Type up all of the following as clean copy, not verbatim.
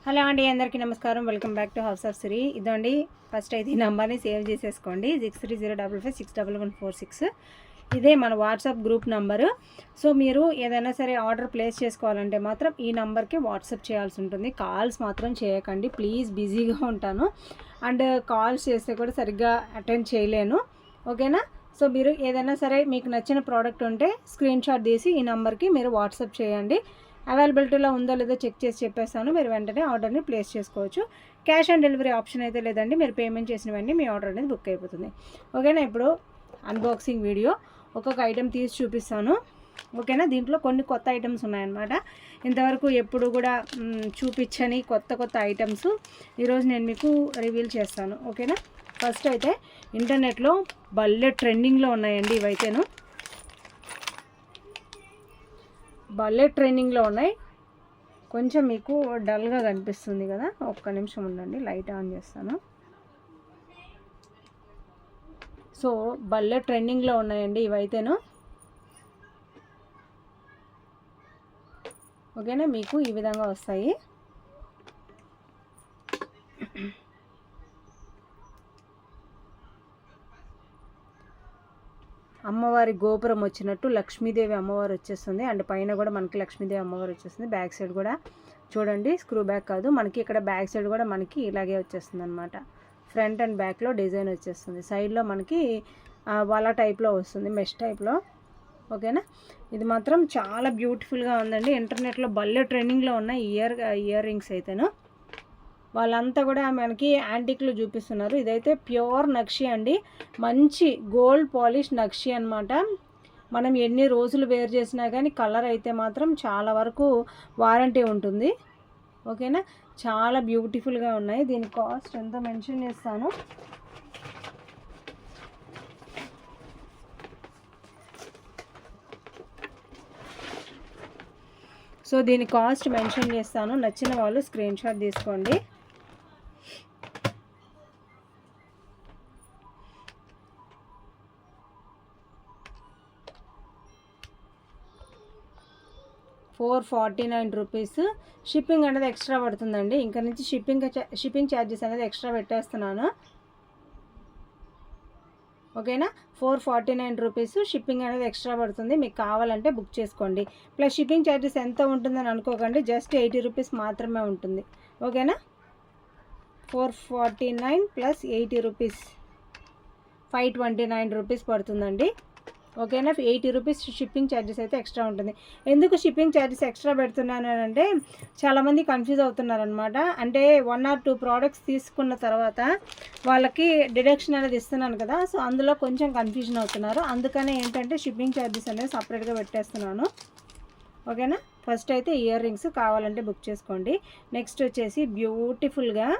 Hello అండి, అందరికీ నమస్కారం. Welcome back to house of Siri. ఇదండి ఫస్ట్ అయితే ఈ నెంబర్ని సేవ్ చేసేసుకోండి, 6305561146. ఇదే మన వాట్సాప్ గ్రూప్ నెంబరు. సో మీరు ఏదైనా సరే ఆర్డర్ ప్లేస్ చేసుకోవాలంటే మాత్రం ఈ నెంబర్కి వాట్సాప్ చేయాల్సి ఉంటుంది. కాల్స్ మాత్రం చేయకండి ప్లీజ్, బిజీగా ఉంటాను అండ్ కాల్స్ చేస్తే కూడా సరిగ్గా అటెండ్ చేయలేను, ఓకేనా? సో మీరు ఏదైనా సరే మీకు నచ్చిన ప్రోడక్ట్ ఉంటే స్క్రీన్ షాట్ తీసి ఈ నెంబర్కి మీరు వాట్సాప్ చేయండి. అవైలబిలిటీలో ఉందో లేదో చెక్ చేసి చెప్పేస్తాను, మీరు వెంటనే ఆర్డర్ని ప్లేస్ చేసుకోవచ్చు. క్యాష్ ఆన్ డెలివరీ ఆప్షన్ అయితే లేదండి, మీరు పేమెంట్ చేసిన వెంటనే మీ ఆర్డర్ అనేది బుక్ అయిపోతుంది, ఓకేనా? ఇప్పుడు అన్బాక్సింగ్ వీడియో ఒక్కొక్క ఐటెం తీసి చూపిస్తాను, ఓకేనా? దీంట్లో కొన్ని కొత్త ఐటమ్స్ ఉన్నాయన్నమాట, ఇంతవరకు ఎప్పుడు కూడా చూపించని కొత్త ఐటమ్స్ ఈరోజు నేను మీకు రివీల్ చేస్తాను, ఓకేనా? ఫస్ట్ అయితే ఇంటర్నెట్లో భలే ట్రెండింగ్లో ఉన్నాయండి ఇవైతేను, భలే ట్రెండింగ్లో ఉన్నాయి. కొంచెం మీకు డల్గా కనిపిస్తుంది కదా, ఒక్క నిమిషం ఉండండి, లైట్ ఆన్ చేస్తాను. సో భలే ట్రెండింగ్లో ఉన్నాయండి ఇవైతేను, ఓకేనా? మీకు ఈ విధంగా వస్తాయి. అమ్మవారి గోపురం వచ్చినట్టు లక్ష్మీదేవి అమ్మవారు వచ్చేస్తుంది, అండ్ పైన కూడా మనకి లక్ష్మీదేవి అమ్మవారు వచ్చేస్తుంది. బ్యాక్ సైడ్ కూడా చూడండి, స్క్రూ బ్యాక్ కాదు మనకి, ఇక్కడ బ్యాక్ సైడ్ కూడా మనకి ఇలాగే వచ్చేస్తుంది అనమాట. ఫ్రంట్ అండ్ బ్యాక్లో డిజైన్ వచ్చేస్తుంది, సైడ్లో మనకి వల టైప్లో వస్తుంది, మెష్ టైప్లో, ఓకేనా? ఇది మాత్రం చాలా బ్యూటిఫుల్గా ఉందండి. ఇంటర్నెట్లో భలే ట్రెండింగ్లో ఉన్నాయి ఇయర్ రింగ్స్ అయితేను. వాళ్ళంతా కూడా మనకి యాంటిక్లు చూపిస్తున్నారు. ఇదైతే ప్యూర్ నక్షి అండి, మంచి గోల్డ్ పాలిష్ నక్షి అనమాట. మనం ఎన్ని రోజులు వేర్ చేసినా కానీ కలర్ అయితే మాత్రం చాలా వరకు వారంటీ ఉంటుంది, ఓకేనా? చాలా బ్యూటిఫుల్గా ఉన్నాయి. దీని కాస్ట్ ఎంత మెన్షన్ చేస్తాను, సో దీని కాస్ట్ మెన్షన్ చేస్తాను, నచ్చిన వాళ్ళు స్క్రీన్ షాట్ తీసుకోండి. ₹449. షిప్పింగ్ అనేది ఎక్స్ట్రా పడుతుందండి, ఇంకా నుంచి షిప్పింగ్ ఛార్జెస్ అనేది ఎక్స్ట్రా పెట్టేస్తున్నాను, ఓకేనా? ₹449 షిప్పింగ్ అనేది ఎక్స్ట్రా పడుతుంది. మీకు కావాలంటే బుక్ చేసుకోండి. ప్లస్ షిప్పింగ్ ఛార్జెస్ ఎంత ఉంటుందని అనుకోకండి, జస్ట్ ₹80 మాత్రమే ఉంటుంది, ఓకేనా? ₹449 ప్లస్ ₹80 ₹529 పడుతుందండి, ఓకేనా? ₹80 షిప్పింగ్ ఛార్జెస్ అయితే ఎక్స్ట్రా ఉంటుంది. ఎందుకు షిప్పింగ్ ఛార్జెస్ ఎక్స్ట్రా పెడుతున్నాను అంటే చాలామంది కన్ఫ్యూజ్ అవుతున్నారనమాట. అంటే 1 or 2 ప్రోడక్ట్స్ తీసుకున్న తర్వాత వాళ్ళకి డిడక్షన్ అనేది ఇస్తున్నాను కదా, సో అందులో కొంచెం కన్ఫ్యూజన్ అవుతున్నారు. అందుకనే ఏంటంటే షిప్పింగ్ ఛార్జెస్ అనేది సపరేట్గా పెట్టేస్తున్నాను, ఓకేనా? ఫస్ట్ అయితే ఇయర్ రింగ్స్ కావాలంటే బుక్ చేసుకోండి. నెక్స్ట్ వచ్చేసి బ్యూటిఫుల్గా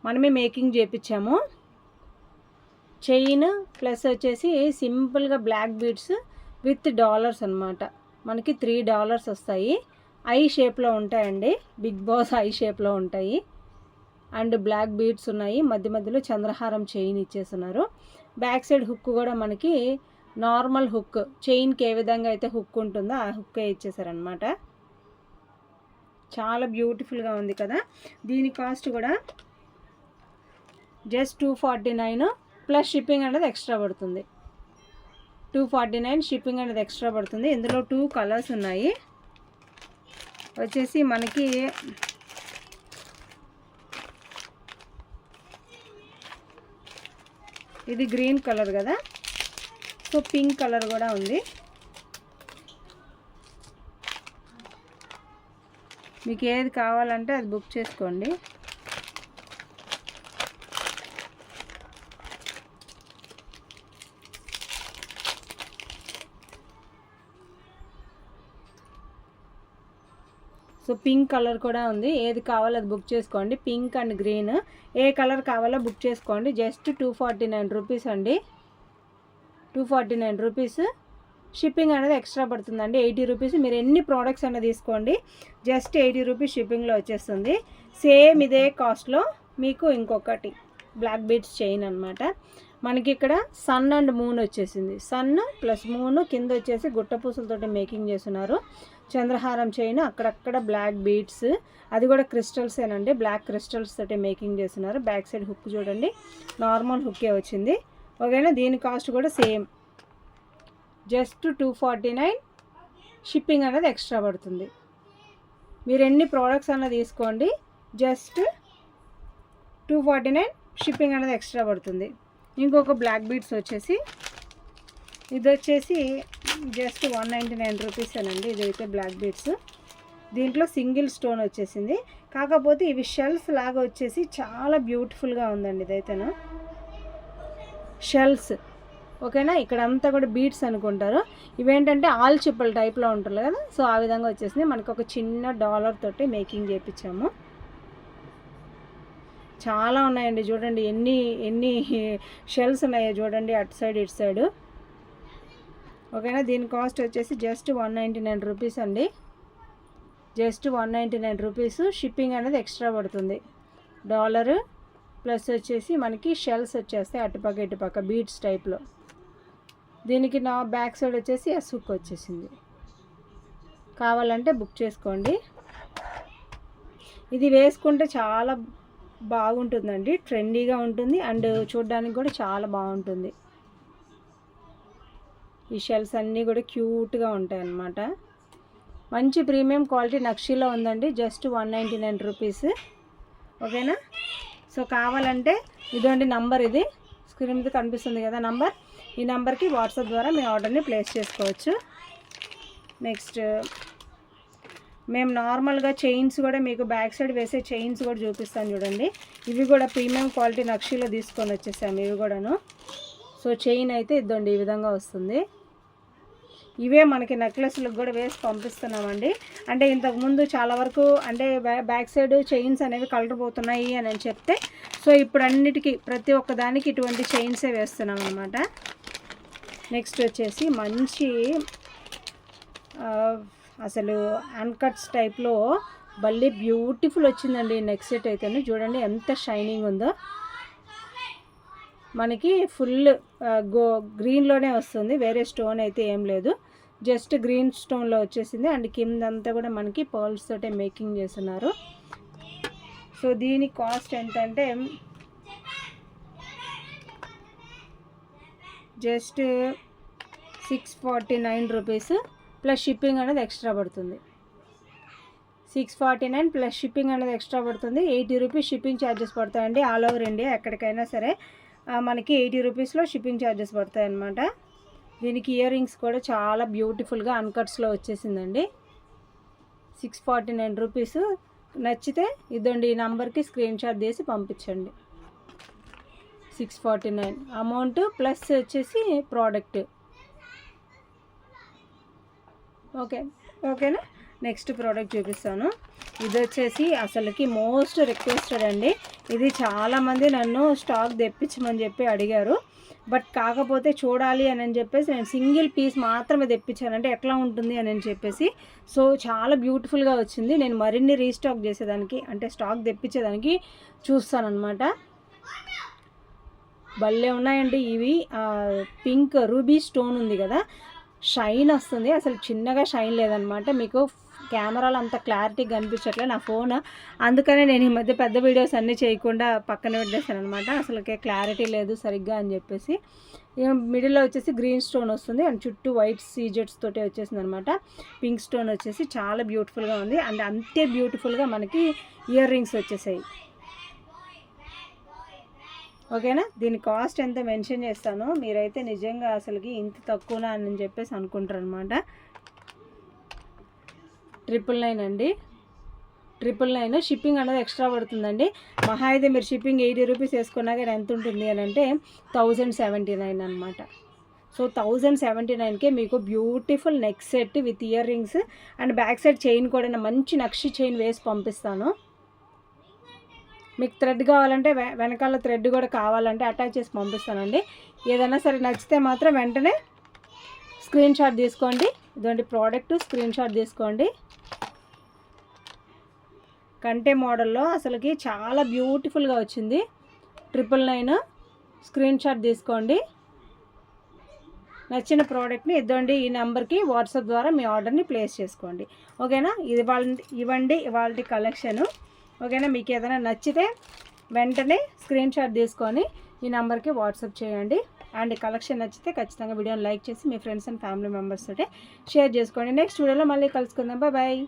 మనమే మేకింగ్ చేయించాము చైన్, ప్లస్ వచ్చేసి సింపుల్గా బ్లాక్ బీడ్స్ విత్ డాలర్స్ అనమాట. మనకి $3 వస్తాయి, ఐ షేప్లో ఉంటాయండి, బిగ్ బాస్ ఐ షేప్లో ఉంటాయి. అండ్ బ్లాక్ బీడ్స్ ఉన్నాయి, మధ్య మధ్యలో చంద్రహారం చైన్ ఇచ్చేస్తున్నారు. బ్యాక్ సైడ్ హుక్ కూడా మనకి నార్మల్ హుక్, చైన్కి ఏ విధంగా అయితే హుక్ ఉంటుందో ఆ హుక్కే ఇచ్చేసారనమాట. చాలా బ్యూటిఫుల్గా ఉంది కదా. దీని కాస్ట్ కూడా జస్ట్ $249 ప్లస్ షిప్పింగ్ అనేది ఎక్స్ట్రా పడుతుంది. $249 షిప్పింగ్ అనేది ఎక్స్ట్రా పడుతుంది. ఇందులో 2 కలర్స్ ఉన్నాయి, వచ్చేసి మనకి ఇది గ్రీన్ కలర్ కదా, సో పింక్ కలర్ కూడా ఉంది. మీకు ఏది కావాలంటే అది బుక్ చేసుకోండి. సో పింక్ కలర్ కూడా ఉంది, ఏది కావాలో అది బుక్ చేసుకోండి. Pink and green A colour కావాలో బుక్ చేసుకోండి. జస్ట్ $249 అండి, $249. షిప్పింగ్ అనేది ఎక్స్ట్రా పడుతుందండి, $80. మీరు ఎన్ని ప్రోడక్ట్స్ అనేది తీసుకోండి, జస్ట్ $80 షిప్పింగ్లో వచ్చేస్తుంది. సేమ్ ఇదే కాస్ట్లో మీకు ఇంకొకటి బ్లాక్ బీడ్స్ చైన్ అనమాట. మనకి ఇక్కడ సన్ అండ్ మూన్ వచ్చేసింది. సన్ ప్లస్ మూన్, కింద వచ్చేసి గుట్టపూసలతోటి మేకింగ్ చేస్తున్నారు. చంద్రహారం చైన్, అక్కడక్కడ బ్లాక్ బీడ్స్, అది కూడా క్రిస్టల్సేనండి, బ్లాక్ క్రిస్టల్స్ తోటి మేకింగ్ చేస్తున్నారు. బ్యాక్ సైడ్ హుక్ చూడండి, నార్మల్ హుక్కే వచ్చింది. ఓకేనా, దీని కాస్ట్ కూడా సేమ్, జస్ట్ 249. షిప్పింగ్ అనేది ఎక్స్ట్రా పడుతుంది. మీరు ఎన్ని ప్రోడక్ట్స్ అన్న తీసుకోండి, జస్ట్ 249 షిప్పింగ్ అనేది ఎక్స్ట్రా పడుతుంది. ఇంకొక బ్లాక్ బీడ్స్ వచ్చేసి, ఇది వచ్చేసి జస్ట్ 199 రూపీసేనండి. ఇదైతే బ్లాక్ బీడ్స్, దీంట్లో సింగిల్ స్టోన్ వచ్చేసింది. కాకపోతే ఇవి షెల్స్ లాగా వచ్చేసి చాలా బ్యూటిఫుల్గా ఉందండి. ఇదైతేనా షెల్స్, ఓకేనా. ఇక్కడ అంతా కూడా బీడ్స్ అనుకుంటారు, ఇవేంటంటే ఆల్ చిప్పల టైప్లో ఉంటుంది కదా, సో ఆ విధంగా వచ్చేసింది. మనకు ఒక చిన్న డాలర్ తోటి మేకింగ్ చేయించాము. చాలా ఉన్నాయండి, చూడండి ఎన్ని షెల్స్ ఉన్నాయో చూడండి, అటు సైడ్ ఇటు సైడ్. ఓకేనా, దీని కాస్ట్ వచ్చేసి జస్ట్ 199 రూపీస్ అండి, జస్ట్ 199 రూపీస్. షిప్పింగ్ అనేది ఎక్స్ట్రా పడుతుంది. డాలర్ ప్లస్ వచ్చేసి మనకి షెల్స్ వచ్చేస్తాయి అటుపక్క ఇటుపక్క బీడ్స్ టైప్లో. దీనికి నా బ్యాక్ సైడ్ వచ్చేసి హుక్ వచ్చేసింది. కావాలంటే బుక్ చేసుకోండి. ఇది వేసుకుంటే చాలా బాగుంటుందండి, ట్రెండీగా ఉంటుంది అండ్ చూడడానికి కూడా చాలా బాగుంటుంది. ఈ షెల్స్ అన్నీ కూడా క్యూట్గా ఉంటాయి అన్నమాట. మంచి ప్రీమియం క్వాలిటీ నక్షీలో ఉందండి, జస్ట్ 199 రూపీస్. ఓకేనా, సో కావాలంటే ఇదండి నంబర్, ఇది స్క్రీన్ మీద కనిపిస్తుంది కదా నంబర్, ఈ నెంబర్కి వాట్సాప్ ద్వారా మీ ఆర్డర్ని ప్లేస్ చేసుకోవచ్చు. నెక్స్ట్ మేము నార్మల్గా చైన్స్ కూడా మీకు బ్యాక్ సైడ్ వేసే చైన్స్ కూడా చూపిస్తాను చూడండి. ఇవి కూడా ప్రీమియం క్వాలిటీ నక్షీలో తీసుకొని వచ్చేసాము ఇవి కూడాను. సో చైన్ అయితే ఇద్దండి ఈ విధంగా వస్తుంది. ఇవే మనకి నెక్లెస్లకు కూడా వేసి పంపిస్తున్నామండి. అంటే ఇంతకుముందు చాలా వరకు అంటే బ్యాక్ సైడ్ చైన్స్ అనేవి కలర్ పోతున్నాయి అని చెప్తే, సో ఇప్పుడు అన్నిటికీ ప్రతి ఒక్క దానికి ఇటువంటి చైన్సే వేస్తున్నాం అనమాట. నెక్స్ట్ వచ్చేసి మంచి అసలు అన్కట్స్ టైప్లో భలే బ్యూటిఫుల్ వచ్చిందండి నెక్ సెట్ అయితే. చూడండి ఎంత షైనింగ్ ఉందో, మనకి ఫుల్ గ్రీన్లోనే వస్తుంది, వేరే స్టోన్ అయితే ఏం లేదు, జస్ట్ గ్రీన్ స్టోన్లో వచ్చేసింది. అండ్ కిందంతా కూడా మనకి పర్ల్స్ తోటే మేకింగ్ చేస్తున్నారు. సో దీని కాస్ట్ ఎంతంటే జస్ట్ 649 రూపీస్ ప్లస్ షిప్పింగ్ అనేది ఎక్స్ట్రా పడుతుంది. 649 ప్లస్ షిప్పింగ్ అనేది ఎక్స్ట్రా పడుతుంది. 80 రూపీస్ షిప్పింగ్ ఛార్జెస్ పడతాయండి. ఆల్ ఓవర్ ఇండియా ఎక్కడికైనా సరే మనకి 80 రూపీస్లో షిప్పింగ్ ఛార్జెస్ పడతాయి అన్నమాట. దీనికి ఇయర్ రింగ్స్ కూడా చాలా బ్యూటిఫుల్గా అన్కట్స్లో వచ్చేసిందండి. 649 రూపీస్. నచ్చితే ఇదండి ఈ నెంబర్కి స్క్రీన్ షాట్ తీసి పంపించండి. 649 అమౌంట్ ప్లస్ వచ్చేసి ప్రోడక్ట్. ఓకేనా, నెక్స్ట్ ప్రోడక్ట్ చూపిస్తాను. ఇది వచ్చేసి అసలుకి మోస్ట్ రిక్వెస్టెడ్ అండి. ఇది చాలామంది నన్ను స్టాక్ తెప్పించమని చెప్పి అడిగారు, బట్ కాకపోతే చూడాలి అని చెప్పేసి నేను సింగిల్ పీస్ మాత్రమే తెప్పించాను, అంటే ఎట్లా ఉంటుంది అని చెప్పేసి. సో చాలా బ్యూటిఫుల్గా వచ్చింది. నేను మరిన్ని రీస్టాక్ చేసేదానికి అంటే స్టాక్ తెప్పించేదానికి చూస్తానన్నమాట. భలే ఉన్నాయండి ఇవి. పింక్ రూబీ స్టోన్ ఉంది కదా, షైన్ వస్తుంది, అసలు చిన్నగా షైన్ లేదనమాట. మీకు కెమెరాలో అంత క్లారిటీ కనిపించట్లే నా ఫోన్, అందుకనే నేను ఈ మధ్య పెద్ద వీడియోస్ అన్నీ చేయకుండా పక్కన పెట్టేసాను అనమాట. అసలుకే క్లారిటీ లేదు సరిగ్గా అని చెప్పేసి. మిడిల్లో వచ్చేసి గ్రీన్ స్టోన్ వస్తుంది అండ్ చుట్టూ వైట్ సీజెట్స్ తోటి వచ్చేసింది అనమాట. పింక్ స్టోన్ వచ్చేసి చాలా బ్యూటిఫుల్గా ఉంది అండ్ అంతే బ్యూటిఫుల్గా మనకి ఇయర్ రింగ్స్ వచ్చేసాయి. ఓకేనా, దీని కాస్ట్ ఎంత మెన్షన్ చేస్తాను, మీరైతే నిజంగా అసలుకి ఇంత తక్కువనా అని చెప్పేసి అనుకుంటారు అనమాట. 999 అండి, 999. షిప్పింగ్ అనేది ఎక్స్ట్రా పడుతుందండి. మహా అయితే మీరు షిప్పింగ్ 80 రూపీస్ వేసుకున్నా కానీ ఎంత ఉంటుంది అని అంటే 1079 అనమాట. సో 1079కే మీకు beautiful neck set with ear rings and back side chain కూడా మంచి నక్షి చైన్ వేసి పంపిస్తాను. మీకు థ్రెడ్ కావాలంటే వెనకాల థ్రెడ్ కూడా కావాలంటే అటాచ్ చేసి పంపిస్తానండి. ఏదైనా సరే నచ్చితే మాత్రం వెంటనే స్క్రీన్ షాట్ తీసుకోండి. ఇదండి ప్రోడక్ట్, స్క్రీన్ షాట్ తీసుకోండి. కంటే మోడల్లో అసలుకి చాలా బ్యూటిఫుల్గా వచ్చింది. 999 స్క్రీన్ షాట్ తీసుకోండి. నచ్చిన ప్రోడక్ట్ని ఇద్దండి ఈ నెంబర్కి వాట్సాప్ ద్వారా మీ ఆర్డర్ని ప్లేస్ చేసుకోండి. ఓకేనా, ఇవ్వండి ఇవాళ కలెక్షను. ఓకేనా, మీకు ఏదైనా నచ్చితే వెంటనే స్క్రీన్ షాట్ తీసుకొని ఈ నెంబర్కి వాట్సాప్ చేయండి. అండ్ కలెక్షన్ నచ్చితే ఖచ్చితంగా వీడియోని లైక్ చేసి మీ ఫ్రెండ్స్ అండ్ ఫ్యామిలీ మెంబర్స్ తోటి షేర్ చేసుకోండి. నెక్స్ట్ వీడియోలో మళ్ళీ కలుసుకుందాం. బాయ్.